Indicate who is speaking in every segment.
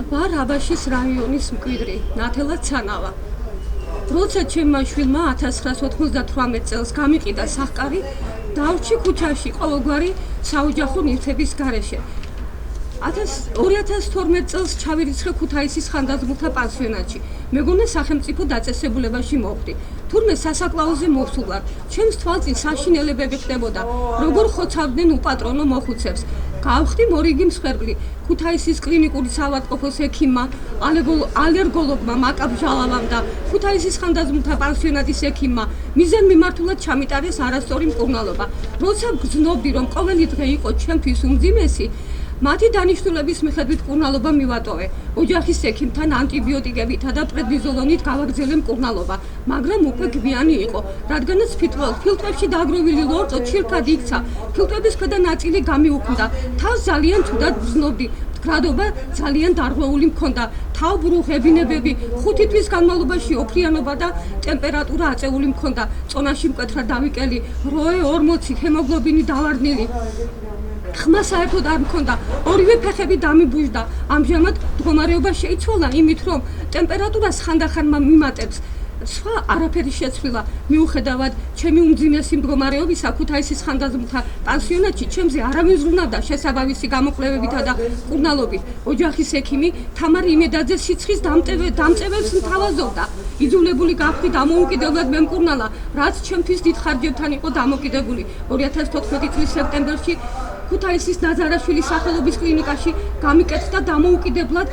Speaker 1: ვარ აბაშის რაიონის მკვიდრი ნათელა ცანავა. როცა ჩემმა შვილმა 1998 წელს გამიყიდა სახკარი, დავრჩი ქუჩაში ყოველგვარი საოჯახო ნივთების გარეშე. 2012 წელს ჩავირიცხე ქუთაისის ხანდაზმულთა პანსიონატში. მეგონა სახელმწიფო დაწესებულებაში მოვხდი. თურმე სასაკლაოზე მოვსულ ვარ. ჩემს თვალწინ საშინელებები ხდებოდა, როგორ ხოცავდნენ უპატრონო მოხუცებს. გავხდი მორიგი მსხვერპლი ქუთაისის კლინიკური საავადმყოფოს ექიმმა, ალერგოლოგმა მაკაბ ჟალავამ და ქუთაისის ხანდაზმულთა პანსიონატის ექიმმა მიზან მიმართულად ჩამიტარეს არასწორი მკურნალობა. როცა გრძნობდი, რომ ყოველი დღე იყო ჩემთვის უმძიმესი, მათი დანიშნულების მიხედვით მკურნალობა მივატოვე. ოჯახის ექიმთან ანტიბიოტიკებითა და პრედნიზოლონით გავაგრძელე მკურნალობა, მაგრამ უკვე გვიანი იყო, რადგანაც ფილტრებში დაგროვილი ლორწო ჩირქად იქცა, ფილტრების ქვედა ნაწილი გამიუქმდა, თავს ძალიან თუდად გრძნობდი. მდგრადობა ძალიან დარღვეული მქონდა, თავბრუხ, ებინებები, 5 თვის განმავლობაში ოფრიანობა და ტემპერატურა აწეული მქონდა, წონაში მკვეთრად დავიკელი, როე 40, ჰემოგლობინი დავარდნილი. ხმა საერთოდ არ მქონდა, ორივე ფეხები დამიბუჟდა. ამჟამად მდგომარეობა შეიცვალა იმით, რომ ტემპერატურას ხანდახან მიმატებს. სხვა არაფერი შეცვლილა. მიუხედავად ჩემი უმძიმესი მდგომარეობისა, ქუთაისის ხანდაზმულთა პანსიონატში ჩემზე არავინ ზრუნავდა შესაბამისი გამოკვლევებითა და მკურნალობით. ოჯახის ექიმი თამარი იმედაძე სიცხის დამწევებს მთავაზობდა. იძულებული გავხდი დამოუკიდებლად მემკურნალა, რაც ჩემთვის დიდ ხარჯებთან იყო დამოკიდებული. 2014 წლის სექტემბერში ქუთაისის ნაზარაშვილის სახელობის კლინიკაში გამიკეთდა დამოუკიდებლად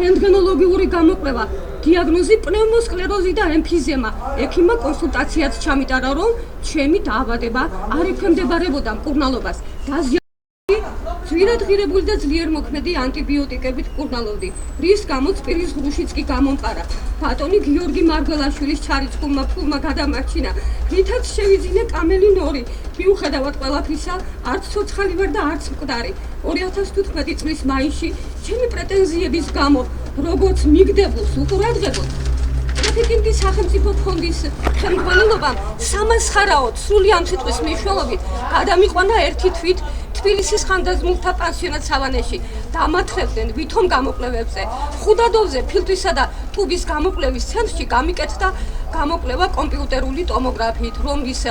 Speaker 1: რენტგენოლოგიური გამოკვლევა, დიაგნოზი პნევმოსკლეროზი და ემფიზემა. ექიმმა კონსულტაციაც ჩამიტარა, რომ ჩემი დაავადება არ ექვემდებარებოდა მკურნალობას. ძვირადღირებული და ძლიერ მოქმედი ანტიბიოტიკებით მკურნალობდი, რის გამოც პირის ღრუშიც კი გამომყარა. ბატონი გიორგი მარგველაშვილის ჩარიცხულმა ფულმა გადამარჩინა, რითაც შევიძინე კამელი ნორი. მიუხედავად ყველაფრისა, არც ცოცხალი ვარ და არც მკვდარი. 2015 წლის მაისში ჩემი პრეტენზიების გამო, როგორც მიგდებულს უყურადღებოდ, ტრაფიკინგის სახელმწიფო ფონდის ხელმძღვანელობამ სამასხარაოდ სრული ამ სიტყვის მნიშვნელობით გადამიყვანა ერთი თვით თბილისის ხანდაზმულთა პანსიონატ სავანეში. დამათრებდნენ ვითომ გამოკვლევებზე. ხუდადოვზე ფილტრისა და ტუბის გამოკვლევის ცენტრში გამიკეთდა გამოკვლევა კომპიუტერული ტომოგრაფიით, რომლის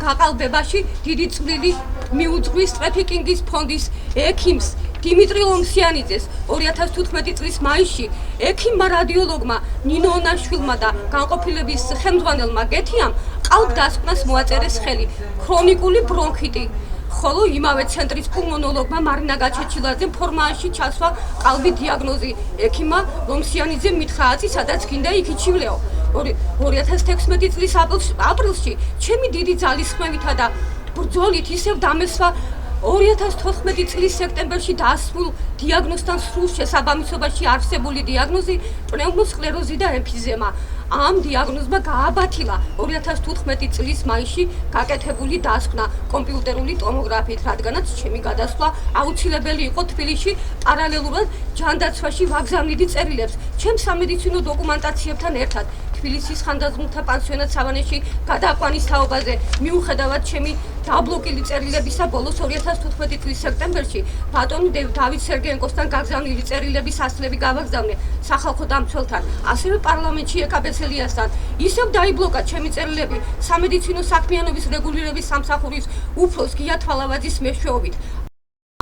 Speaker 1: გაყალბებაში დიდი წვლილი მიუძღვის ტრაფიკინგის ფონდის ექიმს დიმიტრი ლომსიანიძეს. 2015 წლის მაისში ექიმმა რადიოლოგმა ნინო ონაშვილმა და განყოფილების ხელმძღვანელმა გეთიამ ყალბდასკვნას მოაწერეს ხელი, ქრონიკული ბრონქიტი. ხოლო იმავე ცენტრის პულმონოლოგმა მარინა გაჩეჩილაძემ ფორმაში ჩასვა ყალბი დიაგნოზი. ექიმმა ლომსიანიძემ მითხრა აწი, სადაც გინდა იქ იჩივლეო. 2016 წლის აპრილში ჩემი დიდი ძალისხმევითა და ბრძოლით ისევ დამესვა 2014 წლის სექტემბერში დასმულ დიაგნოზთან სრულ შესაბამისობაში არსებული დიაგნოზი პნევმოსკლეროზი და ემფიზემა. ამ დიაგნოზმა გააბათილა 2015 წლის მაისში გაკეთებული დასკვნა კომპიუტერული ტომოგრაფიით, რადგანაც ჩემი გადასვლა აუცილებელი იყო თბილისში პარალელურად ჯანდაცვაში ვაგზავნიდი წერილებს ჩემ სამედიცინო დოკუმენტაციებთან ერთად. თბილისის ხანდაზმულთა პანსიონატ სავანეში გადაყვანის თაობაზე, მიუხედავად ჩემი დაბლოკილი წერილებისა, ბოლოს 2015 წლის სექტემბერში ბატონ დავით სერგეენკოსთან გაგზავნილი წერილების ასლები გავაგზავნე სახალხო დამცველთან, ასევე პარლამენტში ეკაბესელიასთან. ისევ დაიბლოკა ჩემი წერილები სამედიცინო საქმიანობის რეგულირების სამსახურის უფროს გია თვალავაძის მეშვეობით.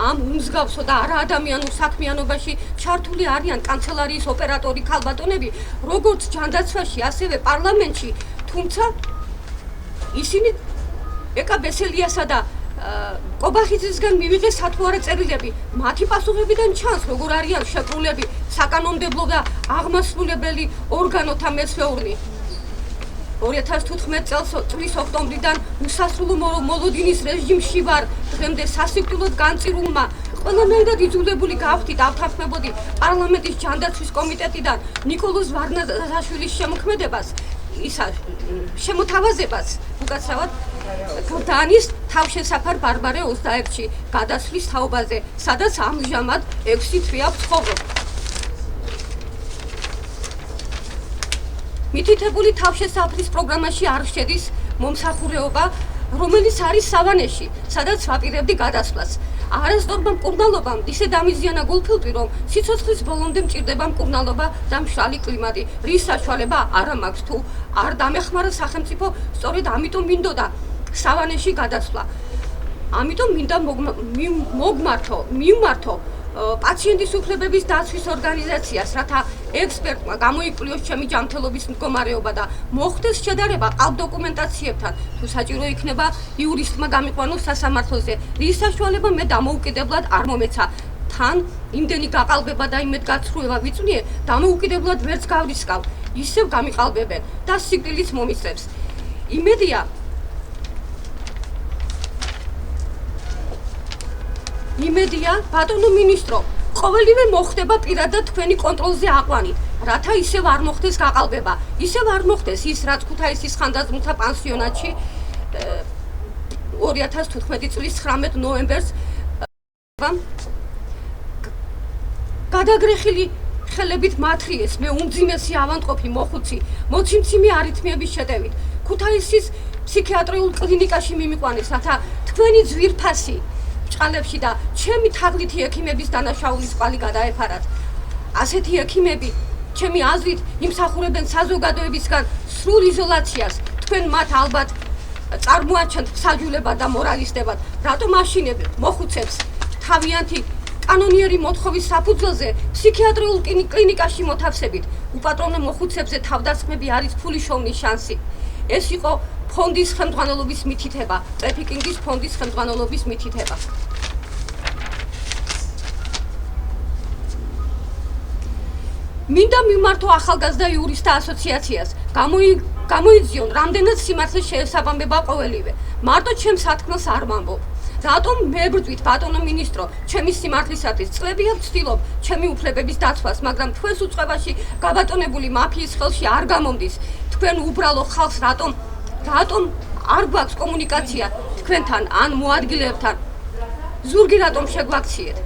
Speaker 1: ამ უმსგავსო და არაადამიანურ საქმიანობაში ჩართული არიან კანცელარიის ოპერატორი ქალბატონები, როგორც ჯანდაცვაში, ასევე პარლამენტში, თუმცა ისინი ეკაბესელიასა და კობახიძისგან მივიღეს თუ არა წერილები. მათი პასუხებიდან ჩანს, როგორ არიან შეკრულები საკანონმდებლო და აღმასრულებელი ორგანოთა მეცვეურნი. 2015 წლის ოქტომბრიდან უსასრულო მოლოდინის რეჟიმში ვარ, დღემდე სასიკვდილოდ განწირულმა ყველანაირად იძულებული გავხდი დავთანხმებოდი პარლამენტის ჯანდაცვის კომიტეტიდან ნიკოლოზ ვარნაზაშვილის შემოქმედებას, შემოთავაზებას, უკაცრავად გდანის თავშესაფარ ბარბარე 21-ში გადასვლის თაობაზე, სადაც ამჟამად 6 თვეა ვცხოვრობ. მითითებული თავშესაფრის პროგრამაში არ შედის მომსახურეობა, რომელიც არის სავანეში, სადაც ვაპირებდი გადასვლას. არასწორმა მკურნალობამ ისე დამიზიანა გულფილტვი, რომ სიცოცხლის ბოლომდე მჭირდება მკურნალობა და მშრალი კლიმატი, რის საშუალება არა მაქვს თუ არ დამეხმარა სახელმწიფო, სწორედ ამიტომ მინდოდა სავანეში გადასვლა. ამიტომ მინდა მივმართო პაციენტის უფლებების დაცვის ორგანიზაციას, რათა ექსპერტმა გამოიკლიოს ჩემი ჯანმრთელობის მდგომარეობა და მოხდეს შედარება ყალბდოკუმენტაციებთან, თუ საჭირო იქნება იურისტმა გამიყვანოს სასამართლოზე, რის საშუალება მე დამოუკიდებლად არ მომეცა. თან იმდენი გაყალბება და იმედგაცრუება ვიწვნიე, დამოუკიდებლად ვერც გავრისკავ, ისევ გამიყალბებენ და სიკვდილიც მომისწრებს. იმედია, ბატონო მინისტრო, ყოველივე მოხდება პირადად თქვენი კონტროლზე აყვანით, რათა ისევ არ მოხდეს გაყალბება, ისევ არ მოხდეს ის, რაც ქუთაისის ხანდაზმულთა პანსიონატში 2015 წლის 19 ნოემბერს გადაგრეხილი ხელებით მათრიეს მე უმძიმესი ავადმყოფი მოხუცი, მოციმციმე არითმიების შეტევით, ქუთაისის ფსიქიატრიულ კლინიკაში მიმიყვანეს, რათა თქვენი ძვირფასი ჭყალებში და ჩემი თაღლითი ექიმების დანაშაულის კვალი გადაეფარათ. ასეთი ექიმები, ჩემი აზრით, იმსახურებენ საზოგადოებისგან სრულ იზოლაციას. თქვენ მათ ალბათ წარმოაჩენთ მსაჯულებად და მორალისტებად, რატომ აშინებთ მოხუცებს თავიანთი კანონიერი მოთხოვის საფუძველზე ფსიქიატრიულ კლინიკაში მოთავსებით. უპატრონო მოხუცებზე თავდასხმები არის ფულის შოვნის შანსი. ეს იყო ფონდის ხელმძღვანელობის მითითება, ტრაფიკინგის ფონდის ხელმძღვანელობის მითითება. მინდა მიმართო ახალგაზრდა იურისტთა ასოციაციას, გამოიძიონ რამდენად სიმართლეს შეესაბამება ყოველივე. მარტო ჩემს სათქმელს არ ვამბობ. რატომ მებრძვით, ბატონო მინისტრო, ჩემი სიმართლისათვის წლებია ვცდილობ ჩემი უფლებების დაცვას, მაგრამ თქვენს უწყებაში გაბატონებული მაფიის ხელში არ გამომდის. თქვენ უბრალო ხალხს რატომ არ გვაქვს კომუნიკაცია თქვენთან ან მოადგილეებთან? ზურგი რატომ შეგვაქციეთ?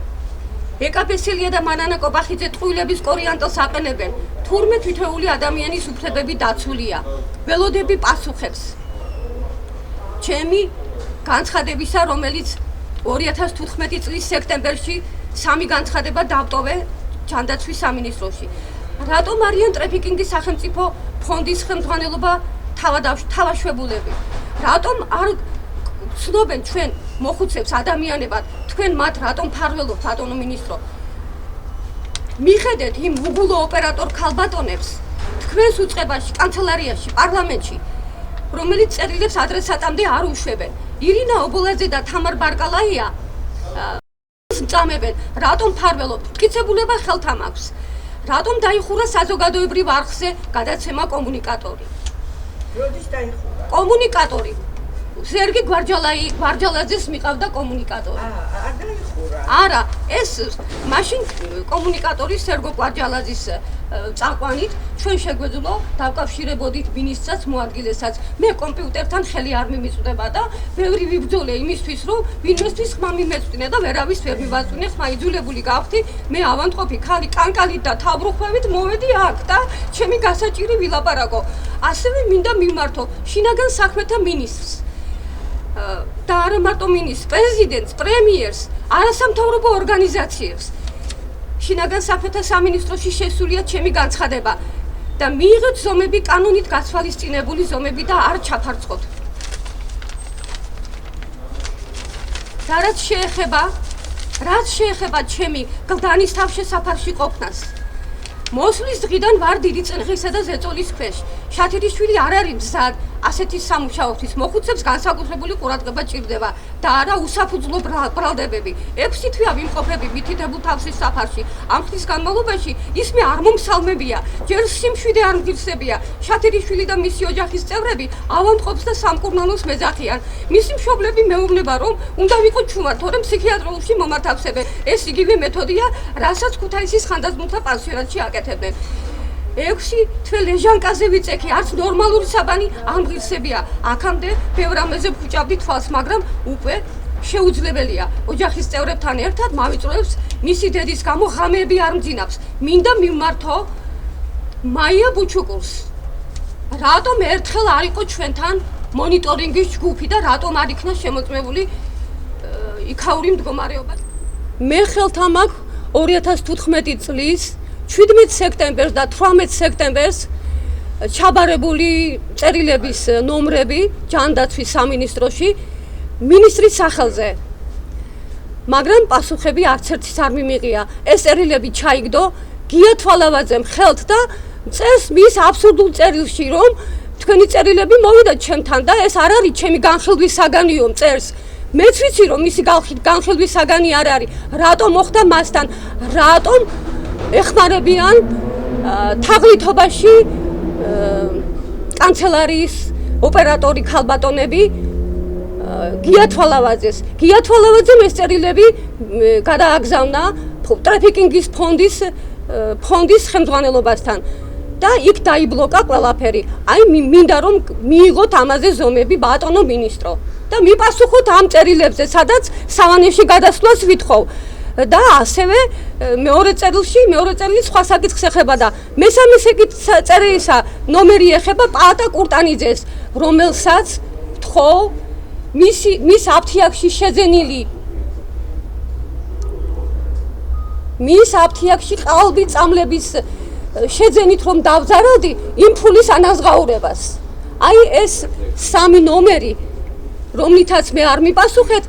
Speaker 1: ეკაბესელია და მანანა კობახიძე ტყუილების კორიანტელს აყენებენ. თურმე თითოეული ადამიანის უფლებები დაცულია. ველოდები პასუხებს. ჩემი განცხადებისა, რომელიც 2015 წლის სექტემბერში 3 განცხადება დავტოვე ჯანდაცვის სამინისტროში. რატომ არიან ტრაფიკინგის სახელმწიფო ფონდის ხელმძღვანელობა თავაშვებულები? რატომ არ ცნობენ ჩვენ მოხუცებს ადამიანებად, თქვენ მათ რატომ ფარველობთ, ბატონო მინისტრო? მიხედეთ იმ უგულო ოპერატორ ქალბატონებს თქვენს უწყებაში, კანცელარიაში, პარლამენტში, რომელიც წერილებს ადრესატამდე არ უშვებენ. ირინა ობოლაძე და თამარ ბარკალაია მწამებენ, რატომ ფარველობთ? მტკიცებულება ხელთან აქვს. რატომ დაიხურა საზოგადოებრივ არხზე გადაცემა კომუნიკატორი?
Speaker 2: როდის დაიხურა?
Speaker 1: კომუნიკატორი. სერგი გვარჯალაძეს მიყავდა კომუნიკატორი.
Speaker 2: არ დაიხურა.
Speaker 1: არა, ეს მაშინ კომუნიკატორი სერგო გვარჯალაძის წაყვანით ჩვენ შეგვეძლო დავკავშირებოდით მინისტრსაც, მოადგილესაც. მე კომპიუტერთან ხელი არ მიმიწვდება და ბევრი ვიბრძოლე იმისთვის, რომ ვინმესთვის ხმა მიმეწვდინე და ვერავის ვერ მივაწვინე ხმა. იძულებული გავხდი მე ავადმყოფი ქალი კანკალით და თავბრუხვევით მოვედი აქ და ჩემი გასაჭირი ვილაპარაკო. ასევე მინდა მიმართო შინაგან საქმეთა მინისტრს და არა მარტო მინისტრს, პრეზიდენტს, პრემიერს, არასამთავრობო ორგანიზაციებს. შინაგან საქმეთა სამინისტროში შესულია ჩემი განცხადება და მიიღეთ ზომები კანონით გათვალისწინებული ზომები და არ ჩაფარწყოთ. და რაც შეეხება ჩემი გლდანის თავშესაფარში ყოფნას. მოსვლის დღიდან ვარ დიდი წინღისა და ზეწოლის ქვეშ. შათირიშვილი არ არის მზად ასეთი სამუშაოთვის. მოხუცებს განსაკუთრებული ყურადღება ჭირდება და არა უსაფუძვლო ბრალდებები. 6 თვეა ვიმყოფები მითითებულ თავშეს საფარში. ამ ხნის განმავლობაში ის მე არ მომსალმებია, ჯერ სიმშვიდე არ მგირსებია. შათირიშვილი და მისი ოჯახის წევრები ავადმყოფს და სამკურნალოს მეძახიან. მისი მშობლები მეუბნება, რომ უნდა ვიყო ჩუმად, თორემ ფსიქიატრიულში მომათავსებენ. ეს იგივე მეთოდია, რასაც ქუთაისის ხანდაზმულთა პანსიონატში აკეთებდნენ. 6 თვე ლეჟანკაზე ვიწექი, არც ნორმალური საბანი არ მღირსებია. აქამდე ბევრ რამეზე ვხუჭავდი თვალს, მაგრამ უკვე შეუძლებელია. ოჯახის წევრებთან ერთად მავიწროებს მისი დედის გამო ღამეები არ მძინავს. მინდა მიმართო მაია ბუჩუკურს. რატომ ერთხელ არ იყო ჩვენთან მონიტორინგის ჯგუფი და რატომ არ იქნა შემოწმებული იქაური მდგომარეობა. მე ხელთა მაქვს 2015 წლის 17 სექტემბერს და 18 სექტემბერს ჩაბარებული წერილების ნომრები ჯანდაცვის სამინისტროში მინისტრის სახელზე. მაგრამ პასუხები არც ერთის არ მიმიღია. ეს წერილები ჩაიგდო გია თვალავაძემ ხელთ და წერს მის აბსურდულ წერილში, რომ თქვენი წერილები მოვიდათ ჩემთან და ეს არ არის ჩემი განხილვის საგანიო წერს. მეც ვიცი რომ მისი განხილვის საგანი არ არის. რატომ მოხდა მასთან? რატომ ეხმარებიან თაღლითობაში კანცელარიის ოპერატორი ქალბატონები გია თვალავაძეს. გია თვალავაძემ ეს წერილები გადააგზავნა ტრაფიკინგის ფონდის ხელმძღვანელობასთან და იქ დაიბლოკა ყველაფერი. აი მინდა რომ მიიღოთ ამაზე ზომები ბატონო მინისტრო და მიპასუხოთ ამ წერილებზე, სადაც სავანეში გადასვლას ვითხოვ. და ასევე მეორე წერილი სხვა საკითხს ეხება და მესამე წერილისა ნომერი ეხება პაატა კურტანიძეს, რომელსაც თხოვ მის აფთიაქში შეძენილი მის აფთიაქში ყალბი წამლების შეძენით რომ დავზარალდი იმ ფულის ანაზღაურებას. აი ეს სამი ნომერი, რომლითაც მე არ მიპასუხეთ,